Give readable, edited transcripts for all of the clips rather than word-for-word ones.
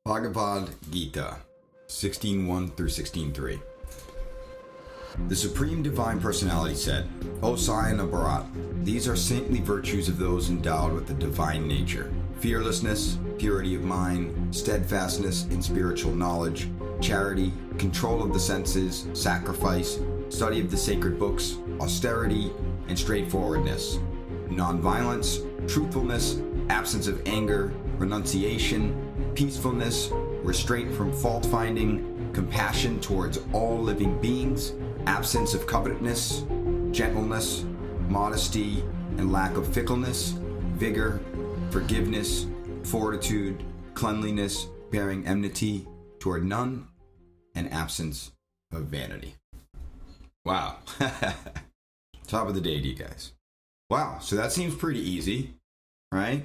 Bhagavad Gita, 16:1 through 16:3. The Supreme Divine Personality said, O Scion of Bharat, these are saintly virtues of those endowed with the divine nature: fearlessness, purity of mind, steadfastness in spiritual knowledge, charity, control of the senses, sacrifice, study of the sacred books, austerity, and straightforwardness, nonviolence, truthfulness, absence of anger, renunciation, peacefulness, restraint from fault-finding, compassion towards all living beings, absence of covetousness, gentleness, modesty, and lack of fickleness, vigor, forgiveness, fortitude, cleanliness, bearing enmity toward none, and absence of vanity. Wow. Top of the day to you guys. Wow, so that seems pretty easy, right?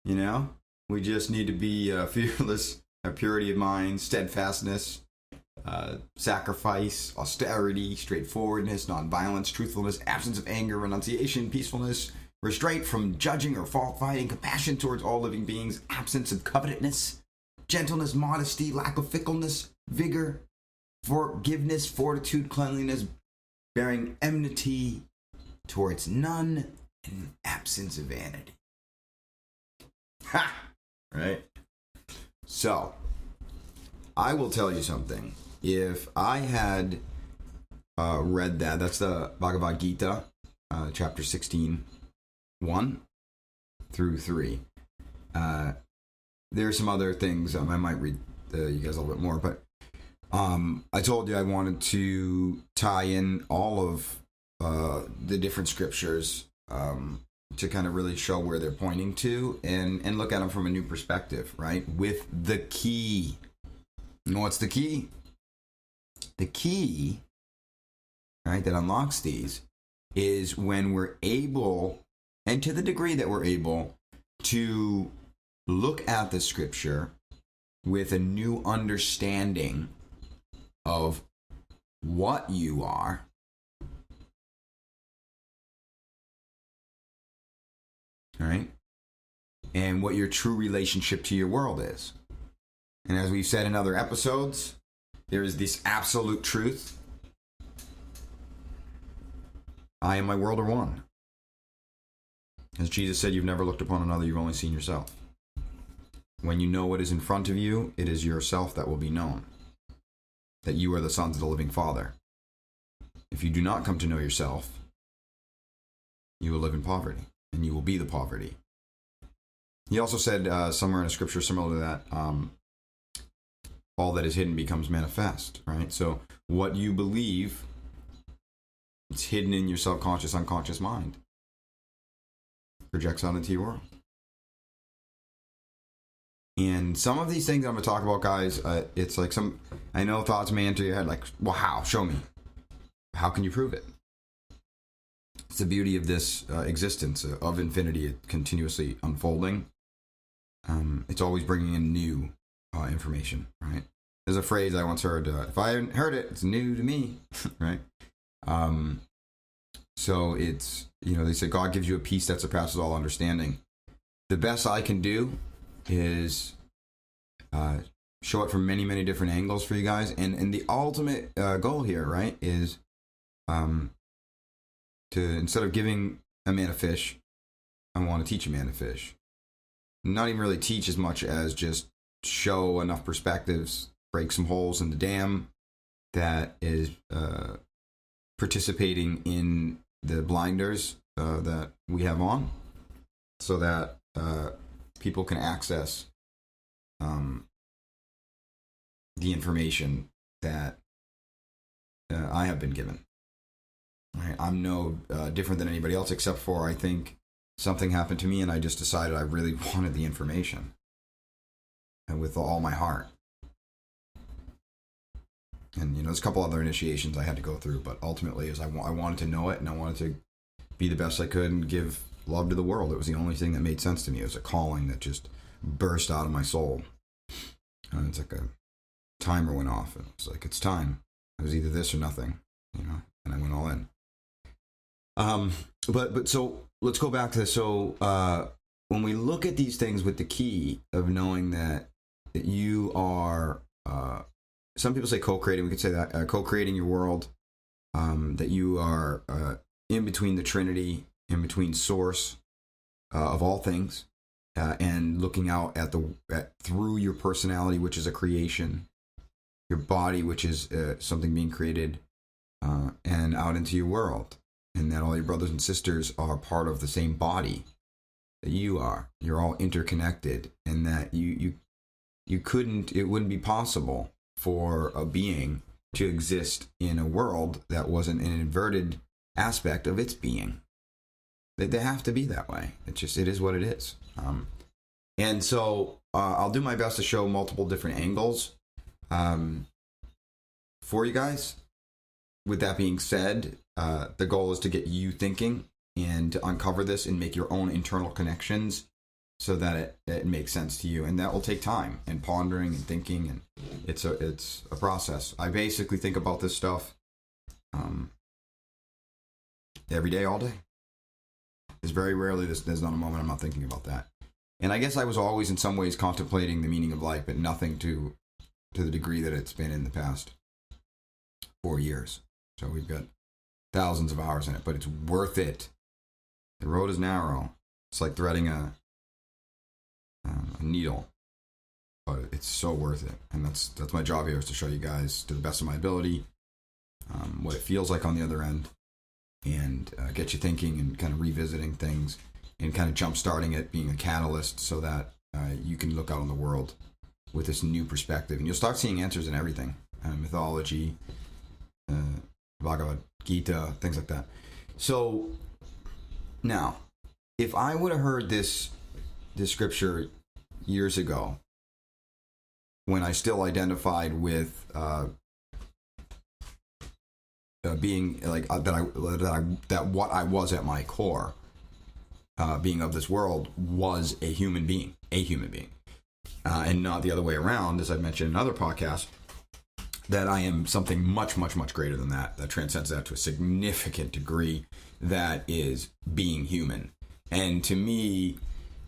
You know, we just need to be fearless, purity of mind, steadfastness, sacrifice, austerity, straightforwardness, nonviolence, truthfulness, absence of anger, renunciation, peacefulness, restraint from judging or fault-finding, compassion towards all living beings, absence of covetousness, gentleness, modesty, lack of fickleness, vigor, forgiveness, fortitude, cleanliness, bearing enmity towards none, and absence of vanity. Ha! Right? So, I will tell you something. If I had read that, that's the Bhagavad Gita, chapter 16, 1 through 3. There's some other things I might read you guys a little bit more, but I told you I wanted to tie in all of the different scriptures to kind of really show where they're pointing to and look at them from a new perspective, right? With the key. You know what's the key? The key, right, that unlocks these is when we're able, and to the degree that we're able, to look at the scripture with a new understanding of what you are, right, and what your true relationship to your world is. And as we've said in other episodes, there is this absolute truth. I and my world are one. As Jesus said, you've never looked upon another, you've only seen yourself. When you know what is in front of you, it is yourself that will be known. That you are the sons of the living Father. If you do not come to know yourself, you will live in poverty, and you will be the poverty. He also said somewhere in a scripture similar to that, all that is hidden becomes manifest, right? So what you believe, it's hidden in your subconscious, unconscious mind. Projects out into your world. And some of these things I'm going to talk about, guys, it's like I know thoughts may enter your head like, well, how? Show me. How can you prove it? It's the beauty of this existence of infinity, continuously unfolding. It's always bringing in new information, right? There's a phrase I once heard, if I hadn't heard it, it's new to me, right? So it's, they say God gives you a peace that surpasses all understanding. The best I can do is show it from many, many different angles for you guys. And the ultimate goal here, right, is to, instead of giving a man a fish, I want to teach a man to fish. Not even really teach as much as just show enough perspectives, break some holes in the dam that is participating in the blinders that we have on, so that people can access the information that I have been given. Right? I'm no different than anybody else, except for I think something happened to me and I just decided I really wanted the information, and with all my heart. And there's a couple other initiations I had to go through, but ultimately is I wanted to know it, and I wanted to be the best I could and give love to the world. It was the only thing that made sense to me. It was a calling that just burst out of my soul. And it's like a timer went off, and it's like, it's time. It was either this or nothing, and I went all in. But so let's go back to this. So when we look at these things with the key of knowing that that you are, some people say co-creating, we could say that, co-creating your world, that you are in between the Trinity, in between source of all things, and looking out at through your personality, which is a creation, your body, which is something being created, and out into your world, and that all your brothers and sisters are part of the same body that you are. You're all interconnected, and that you couldn't, it wouldn't be possible for a being to exist in a world that wasn't an inverted aspect of its being. They have to be that way. It is what it is. And so I'll do my best to show multiple different angles for you guys. With that being said, the goal is to get you thinking and to uncover this and make your own internal connections so that it makes sense to you. And that will take time and pondering and thinking, and it's a process. I basically think about this stuff every day, all day. There's very rarely there's not a moment I'm not thinking about that. And I guess I was always in some ways contemplating the meaning of life, but nothing to the degree that it's been in the past 4 years. So we've got thousands of hours in it, but it's worth it. The road is narrow. It's like threading a needle, but it's so worth it. And that's my job here, is to show you guys to the best of my ability what it feels like on the other end, and get you thinking and kind of revisiting things and kind of jump starting it, being a catalyst so that you can look out on the world with this new perspective, and you'll start seeing answers in everything, mythology, Bhagavad, Gita, things like that. So now, if I would have heard this scripture years ago, when I still identified with being like that what I was at my core, being of this world, was a human being, and not the other way around, as I've mentioned in other podcasts, that I am something much, much, much greater than that transcends that to a significant degree, that is being human. And to me,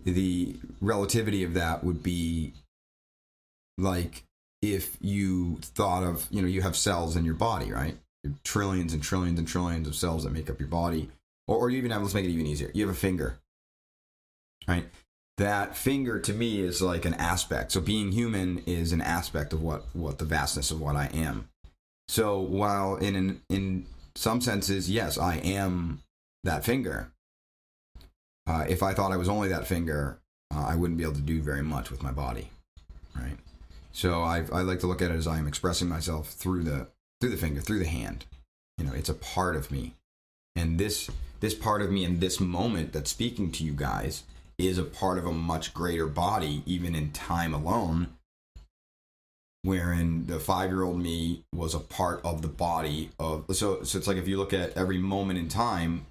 the relativity of that would be like if you thought of, you have cells in your body, right? Trillions and trillions and trillions of cells that make up your body. Or you even have, let's make it even easier, you have a finger, right? That finger to me is like an aspect. So being human is an aspect of what the vastness of what I am. So while in some senses, yes, I am that finger. If I thought I was only that finger, I wouldn't be able to do very much with my body, right? So I like to look at it as I am expressing myself through the finger, through the hand. It's a part of me, and this part of me in this moment that's speaking to you guys is a part of a much greater body, even in time alone, wherein the 5-year-old me was a part of the body of. So it's like if you look at every moment in time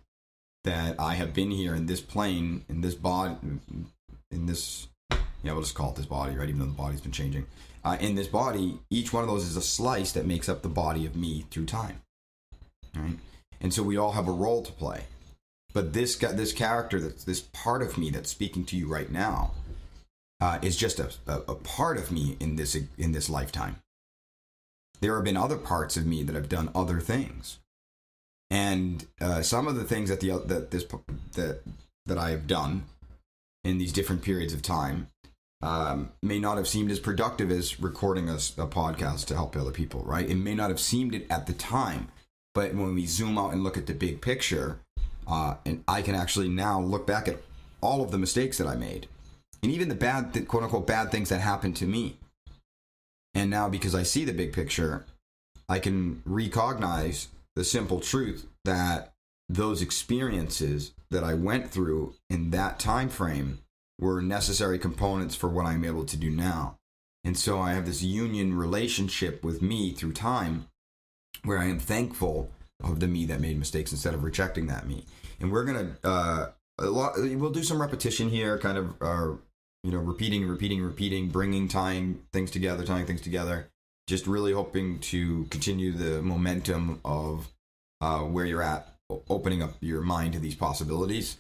that I have been here in this plane, in this body, in this, we'll just call it this body, right? Even though the body's been changing. In this body, each one of those is a slice that makes up the body of me through time, right? And so we all have a role to play. But this character, this part of me that's speaking to you right now, is just a part of me in this lifetime. There have been other parts of me that have done other things. And some of the things that I have done in these different periods of time may not have seemed as productive as recording a podcast to help other people, right? It may not have seemed it at the time, but when we zoom out and look at the big picture, and I can actually now look back at all of the mistakes that I made, and even the quote unquote bad things that happened to me. And now, because I see the big picture, I can recognize the simple truth that those experiences that I went through in that time frame were necessary components for what I'm able to do now. And so I have this union relationship with me through time, where I am thankful of the me that made mistakes instead of rejecting that me. And we're gonna we'll do some repetition here, kind of repeating, tying things together, just really hoping to continue the momentum of where you're at, opening up your mind to these possibilities.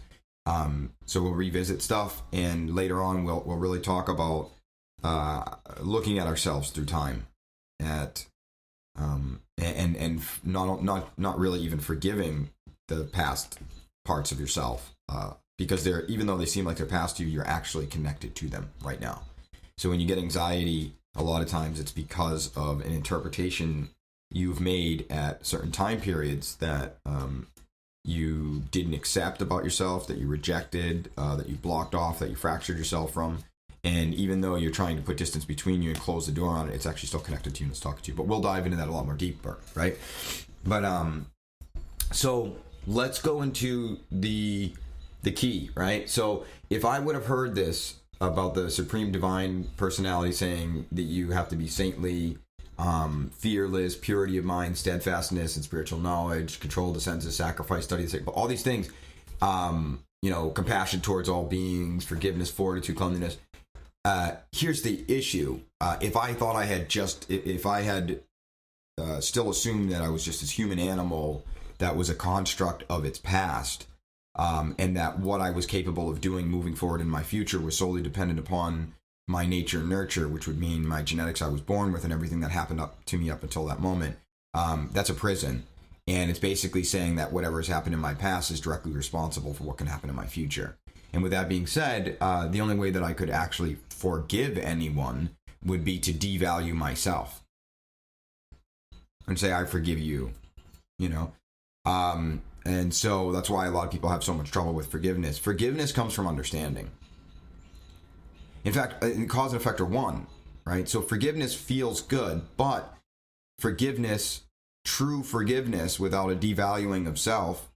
So we'll revisit stuff, and later on we'll really talk about looking at ourselves through time, at and not really even forgiving the past parts of yourself, because they're, even though they seem like they're past you, you're actually connected to them right now. So when you get anxiety, a lot of times it's because of an interpretation you've made at certain time periods that you didn't accept about yourself, that you rejected, that you blocked off, that you fractured yourself from. And even though you're trying to put distance between you and close the door on it, it's actually still connected to you and it's talking to you. But we'll dive into that a lot more deeper, right? But so let's go into the key, right? So if I would have heard this about the Supreme Divine Personality saying that you have to be saintly, fearless, purity of mind, steadfastness, and spiritual knowledge, control the senses, sacrifice, study, all these things, compassion towards all beings, forgiveness, fortitude, cleanliness. Here's the issue. If I thought I had if I had still assumed that I was just this human animal that was a construct of its past, and that what I was capable of doing moving forward in my future was solely dependent upon my nature and nurture, which would mean my genetics I was born with and everything that happened up to me up until that moment, that's a prison. And it's basically saying that whatever has happened in my past is directly responsible for what can happen in my future. And with that being said, the only way that I could actually forgive anyone would be to devalue myself and say, I forgive you, and so that's why a lot of people have so much trouble with forgiveness. Forgiveness comes from understanding. In fact, cause and effect are one, right? So forgiveness feels good, but forgiveness, true forgiveness without a devaluing of self,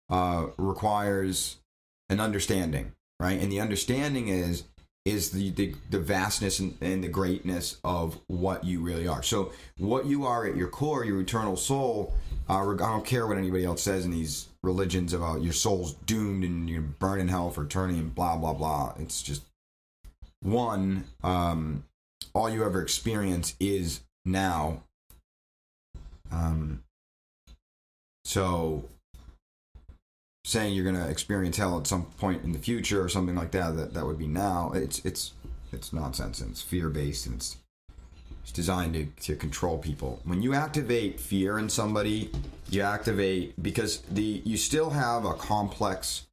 requires an understanding, right? And the understanding is the vastness and the greatness of what you really are. So what you are at your core, your eternal soul, I don't care what anybody else says in these religions about your soul's doomed and you burn in hell for eternity and blah, blah, blah. It's just, one, all you ever experience is now. So saying you're going to experience hell at some point in the future or something like that would be now. It's nonsense, and it's fear-based, and it's designed to control people. When you activate fear in somebody, you activate, because you still have a complex,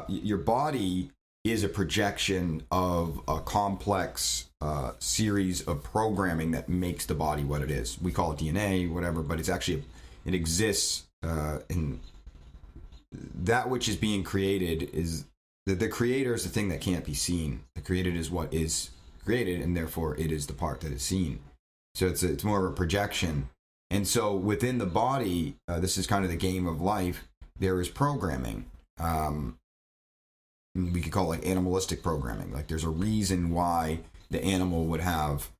your body is a projection of a complex series of programming that makes the body what it is. We call it DNA, whatever, but it's actually, it exists in that which is being created. Is the creator is the thing that can't be seen. The created is what is created, and therefore it is the part that is seen. So it's more of a projection. And so within the body, this is kind of the game of life. There is programming. We could call it like animalistic programming. Like there's a reason why the animal would have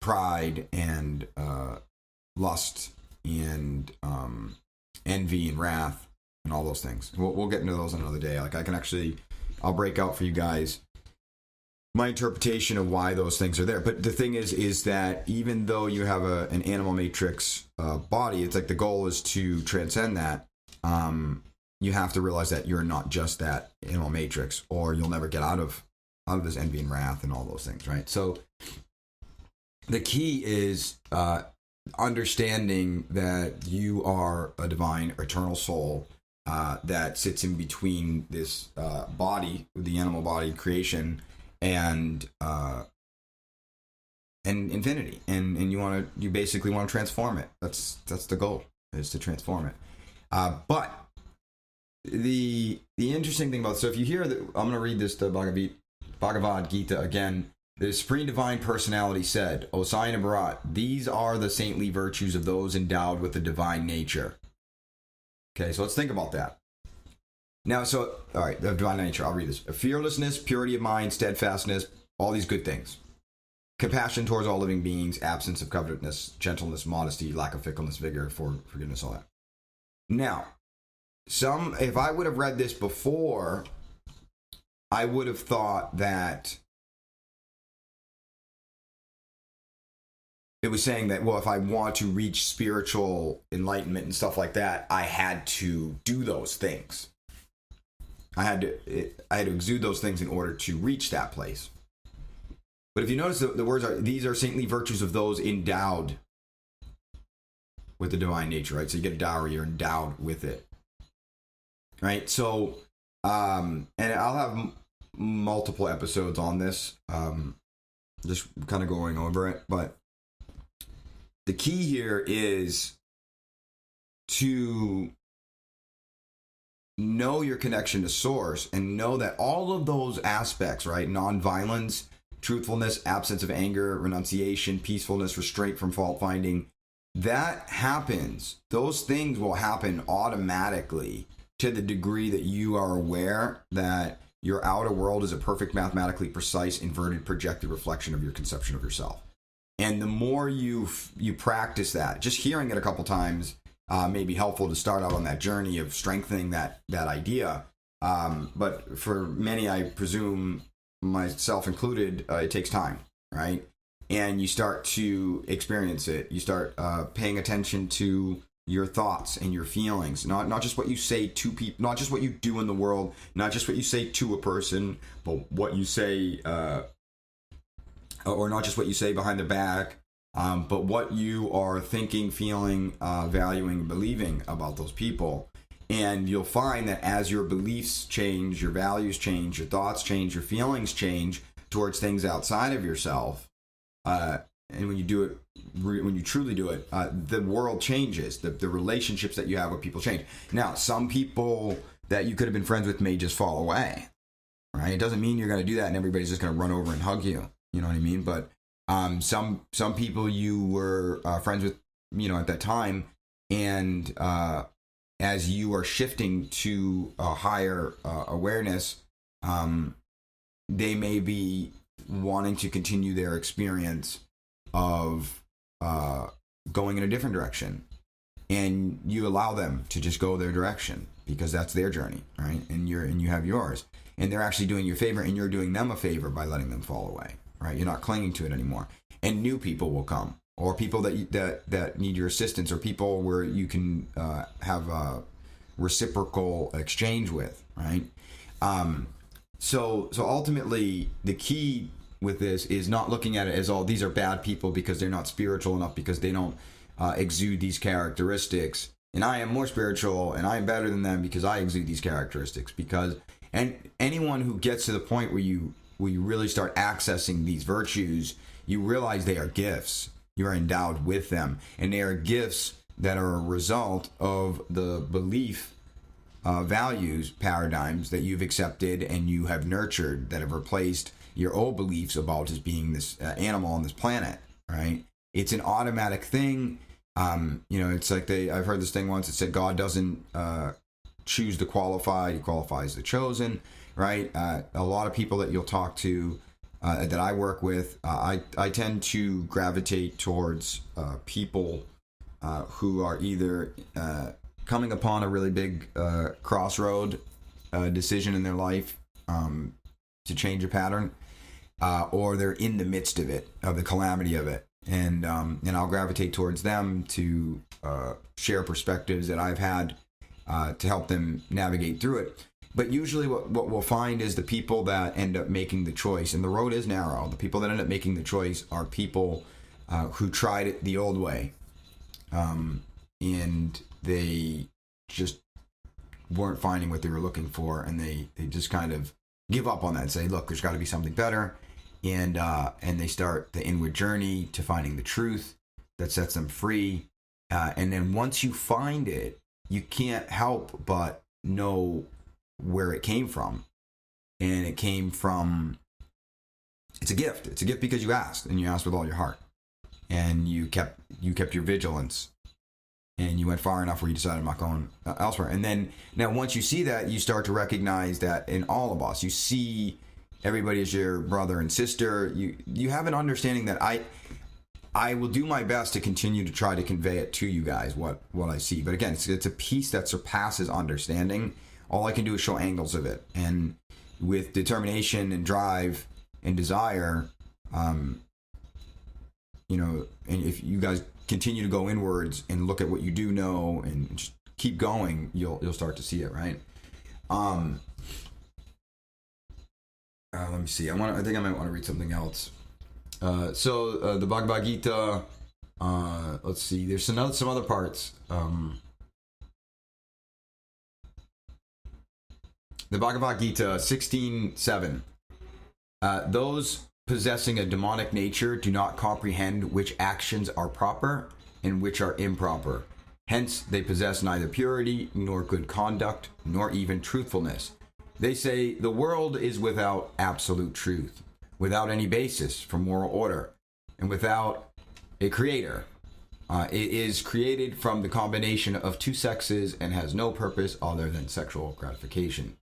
pride and lust and envy and wrath and all those things. We'll get into those another day. Like I'll break out for you guys my interpretation of why those things are there. But the thing is that even though you have an animal matrix body, it's like the goal is to transcend that. You have to realize that you're not just that animal matrix, or you'll never get out of this envy and wrath and all those things, right? So the key is understanding that you are a divine eternal soul that sits in between this body, the animal body creation, and infinity, and you basically want to transform it. That's the goal, is to transform it. But the interesting thing about, so if you hear that, I'm going to read this, the Bhagavad Gita again. The Supreme Divine Personality said, O Sai and Bharat, these are the saintly virtues of those endowed with the divine nature. Okay, so let's think about that. Now, so, all right, the divine nature, I'll read this. Fearlessness, purity of mind, steadfastness, all these good things. Compassion towards all living beings, absence of covetousness, gentleness, modesty, lack of fickleness, vigor, forgiveness, all that. Now, if I would have read this before, I would have thought that it was saying that, well, if I want to reach spiritual enlightenment and stuff like that, I had to do those things. I had to exude those things in order to reach that place. But if you notice, the words are, these are saintly virtues of those endowed with the divine nature, right? So you get a dowry, you're endowed with it, right? So, and I'll have multiple episodes on this, just kind of going over it. But the key here is to know your connection to source and know that all of those aspects, right? Nonviolence, truthfulness, absence of anger, renunciation, peacefulness, restraint from fault finding, that happens. Those things will happen automatically to the degree that you are aware that your outer world is a perfect, mathematically precise, inverted, projected reflection of your conception of yourself. And the more you practice that, just hearing it a couple times may be helpful to start out on that journey of strengthening that idea. But for many, I presume, myself included, it takes time, right? And you start to experience it. You start paying attention to your thoughts and your feelings, not just what you say to people, not just what you do in the world, not just what you say to a person, but what you say, or not just what you say behind their back, but what you are thinking, feeling, valuing, believing about those people. And you'll find that as your beliefs change, your values change, your thoughts change, your feelings change towards things outside of yourself, and when you do it, when you truly do it, the world changes. The relationships that you have with people change. Now, some people that you could have been friends with may just fall away, right? It doesn't mean you're going to do that and everybody's just going to run over and hug you. You know what I mean? But some people you were friends with, at that time, and as you are shifting to a higher awareness, they may be wanting to continue their experience of going in a different direction, and you allow them to just go their direction because that's their journey, right? And you have yours, and they're actually doing you a favor, and you're doing them a favor by letting them fall away, right? You're not clinging to it anymore, and new people will come, or people that need your assistance, or people where you can have a reciprocal exchange with, right? So ultimately, the key with this is not looking at it as, these are bad people because they're not spiritual enough, because they don't exude these characteristics, and I am more spiritual and I am better than them because I exude these characteristics. And anyone who gets to the point where you really start accessing these virtues, you realize they are gifts. You are endowed with them, and they are gifts that are a result of the belief values paradigms that you've accepted and you have nurtured, that have replaced your old beliefs about as being this animal on this planet, right? It's an automatic thing. It's like I've heard this thing once. It said God doesn't choose the qualified; He qualifies the chosen, right? A lot of people that you'll talk to, that I work with, I tend to gravitate towards people who are either coming upon a really big crossroad decision in their life to change a pattern, or they're in the midst of it, of the calamity of it, and I'll gravitate towards them to share perspectives that I've had to help them navigate through it. But usually what we'll find is the people that end up making the choice, and the road is narrow, the people that end up making the choice are people who tried it the old way, and they just weren't finding what they were looking for, and they just kind of give up on that and say, look, there's got to be something better, and they start the inward journey to finding the truth that sets them free, and then once you find it, you can't help but know where it came from. And it came from, it's a gift because you asked, and you asked with all your heart, and you kept your vigilance, and you went far enough where you decided I'm not going elsewhere. And then now once you see that, you start to recognize that in all of us, you see everybody as your brother and sister. You have an understanding that I will do my best to continue to try to convey it to you guys, what I see. But again, it's a piece that surpasses understanding. All I can do is show angles of it, and with determination and drive and desire, and if you guys continue to go inwards and look at what you do know and just keep going, you'll start to see it, right? Let me see. I think I might want to read something else. The Bhagavad Gita, let's see, there's some other parts. The Bhagavad Gita 16:7. Those possessing a demonic nature do not comprehend which actions are proper and which are improper. Hence, they possess neither purity, nor good conduct, nor even truthfulness. They say the world is without absolute truth, without any basis for moral order, and without a creator. It is created from the combination of two sexes and has no purpose other than sexual gratification.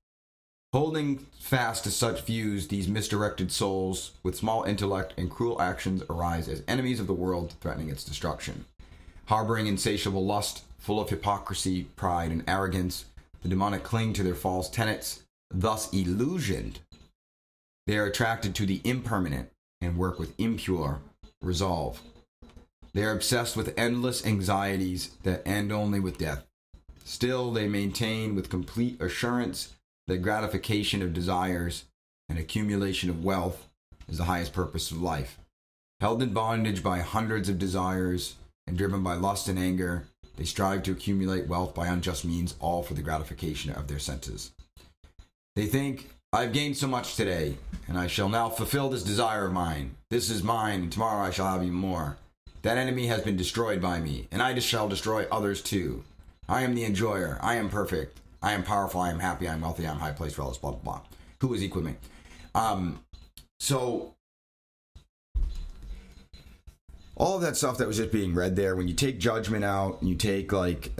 Holding fast to such views, these misdirected souls with small intellect and cruel actions arise as enemies of the world, threatening its destruction. Harboring insatiable lust, full of hypocrisy, pride, and arrogance, the demonic cling to their false tenets. Thus illusioned, they are attracted to the impermanent and work with impure resolve. They are obsessed with endless anxieties that end only with death. Still, they maintain with complete assurance that gratification of desires and accumulation of wealth is the highest purpose of life. Held in bondage by hundreds of desires and driven by lust and anger, they strive to accumulate wealth by unjust means, all for the gratification of their senses. They think, I've gained so much today, and I shall now fulfill this desire of mine. This is mine, and tomorrow I shall have even more. That enemy has been destroyed by me, and I shall destroy others too. I am the enjoyer. I am perfect. I am powerful. I am happy. I am wealthy. I am high placed, blah, blah, blah. Who is equal with me? So all of that stuff that was just being read there, when you take judgment out, and you take like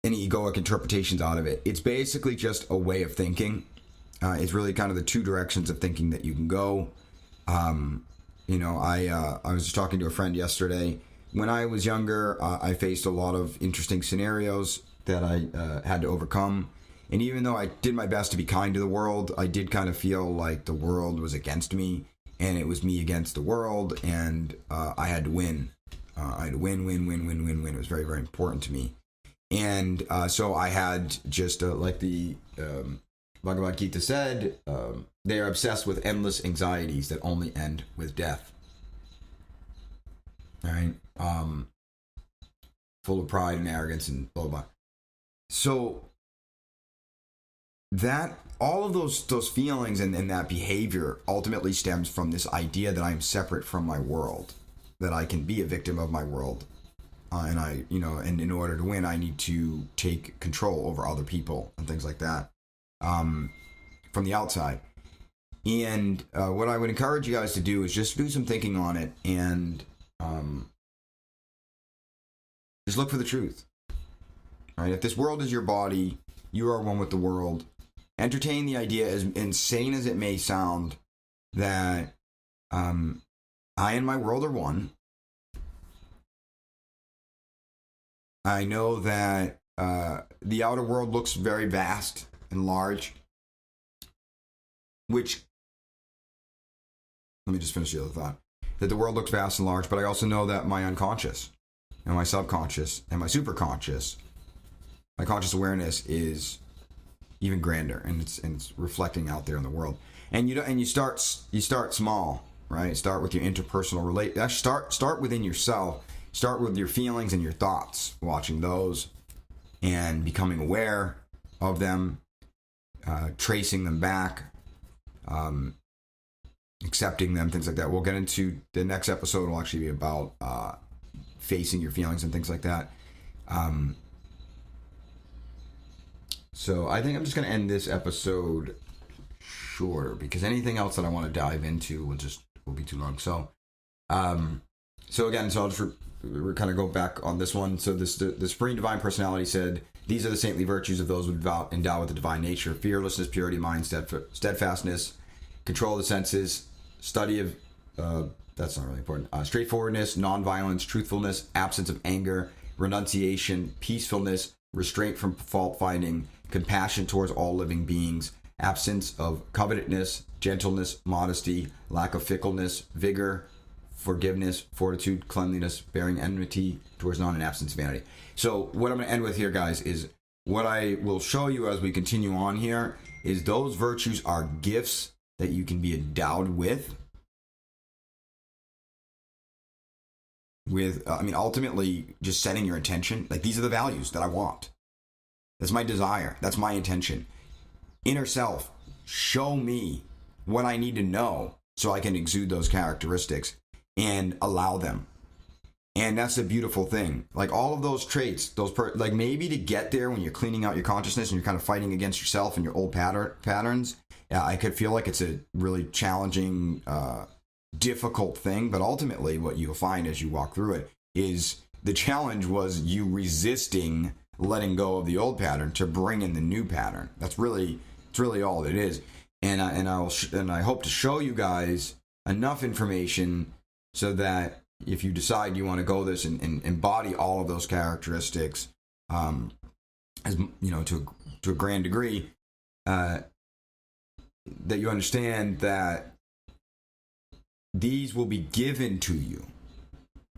any egoic interpretations out of it, it's basically just a way of thinking. It's really kind of the two directions of thinking that you can go. I was just talking to a friend yesterday. When I was younger, I faced a lot of interesting scenarios that I had to overcome. And even though I did my best to be kind to the world, I did kind of feel like the world was against me, and it was me against the world, and I had to win. I had to win. It was very, very important to me. And so I had just, like the Bhagavad Gita said, they are obsessed with endless anxieties that only end with death. All right? Full of pride and arrogance and blah, blah, blah. So that, all of those feelings and that behavior ultimately stems from this idea that I'm separate from my world, that I can be a victim of my world. And in order to win, I need to take control over other people and things like that from the outside. And what I would encourage you guys to do is just do some thinking on it and just look for the truth. All right? If this world is your body, you are one with the world. Entertain the idea, as insane as it may sound, that I and my world are one. I know that the outer world looks very vast and large, which, let me just finish the other thought, that the world looks vast and large, but I also know that my unconscious and my subconscious and my superconscious, my conscious awareness is even grander, and it's reflecting out there in the world. And you start small, right? Start with your interpersonal start within yourself. Start with your feelings and your thoughts, watching those and becoming aware of them, tracing them back, accepting them, things like that. We'll get into the next episode will actually be about facing your feelings and things like that. So I think I'm just going to end this episode shorter, because anything else that I want to dive into will be too long. So I'll just we're kind of go back on this one. So the Supreme Divine Personality said, these are the saintly virtues of those who endowed with the divine nature: fearlessness, purity of mind, steadfastness, control of the senses, study of, that's not really important, straightforwardness, nonviolence, truthfulness, absence of anger, renunciation, peacefulness, restraint from fault finding, compassion towards all living beings, absence of covetousness, gentleness, modesty, lack of fickleness, vigor, forgiveness, fortitude, cleanliness, bearing enmity towards none, and absence of vanity. So what I'm going to end with here, guys, is what I will show you as we continue on here is those virtues are gifts that you can be endowed with, with, ultimately just setting your intention. Like, these are the values that I want. That's my desire. That's my intention. Inner self, show me what I need to know so I can exude those characteristics and allow them. And that's the beautiful thing. Like, all of those traits, like, maybe to get there when you're cleaning out your consciousness and you're kind of fighting against yourself and your old patterns, I could feel like it's a really challenging, difficult thing. But ultimately, what you'll find as you walk through it is the challenge was you resisting letting go of the old pattern to bring in the new pattern. It's really all it is. And I hope to show you guys enough information so that if you decide you want to go this and embody all of those characteristics, as you know, to a grand degree, that you understand that these will be given to you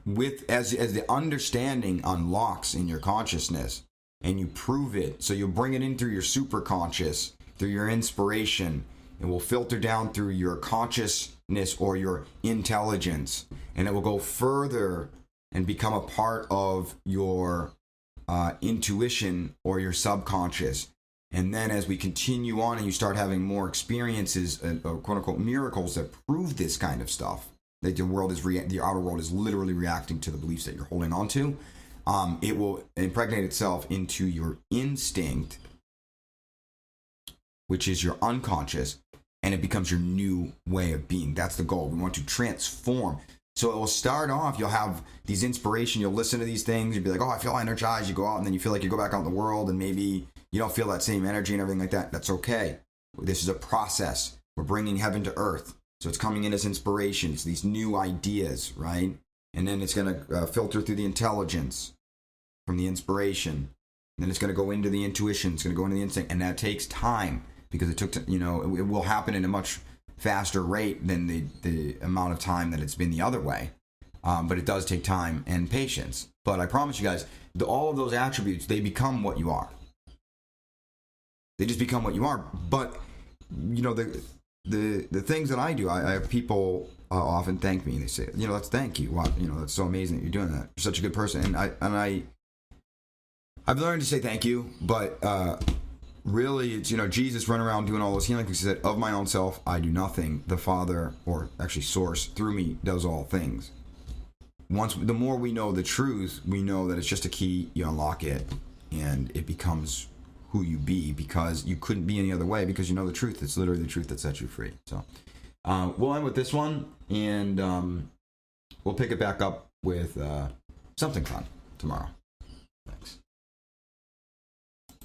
with as the understanding unlocks in your consciousness, and you prove it. So you'll bring it in through your superconscious, through your inspiration. It will filter down through your consciousness or your intelligence, and it will go further and become a part of your intuition or your subconscious. And then as we continue on and you start having more experiences, quote unquote miracles that prove this kind of stuff, that the outer world is literally reacting to the beliefs that you're holding on to, it will impregnate itself into your instinct, which is your unconscious, and it becomes your new way of being. That's the goal. We want to transform. So it will start off, you'll have these inspiration, you'll listen to these things, you'll be like, oh, I feel energized. You go out and then you feel like you go back out in the world and maybe you don't feel that same energy and everything like that. That's okay. This is a process. We're bringing heaven to earth. So it's coming in as inspirations, these new ideas, right? And then it's going to filter through the intelligence from the inspiration. And then it's going to go into the intuition. It's going to go into the instinct. And that takes time because it will happen in a much faster rate than the amount of time that it's been the other way. But it does take time and patience. But I promise you guys, all of those attributes, they become what you are. They just become what you are. But, you know, the things that I do, I have people often thank me. They say, you know, let's thank you. Wow, you know, that's so amazing that you're doing that. You're such a good person. And I've learned to say thank you, but really, it's, you know, Jesus running around doing all those healing things. He said, of my own self, I do nothing. The Father, or actually Source, through me, does all things. The more we know the truth, we know that it's just a key. You unlock it, and it becomes who you be, because you couldn't be any other way, because you know the truth. It's literally the truth that sets you free. So we'll end with this one, and we'll pick it back up with something fun tomorrow.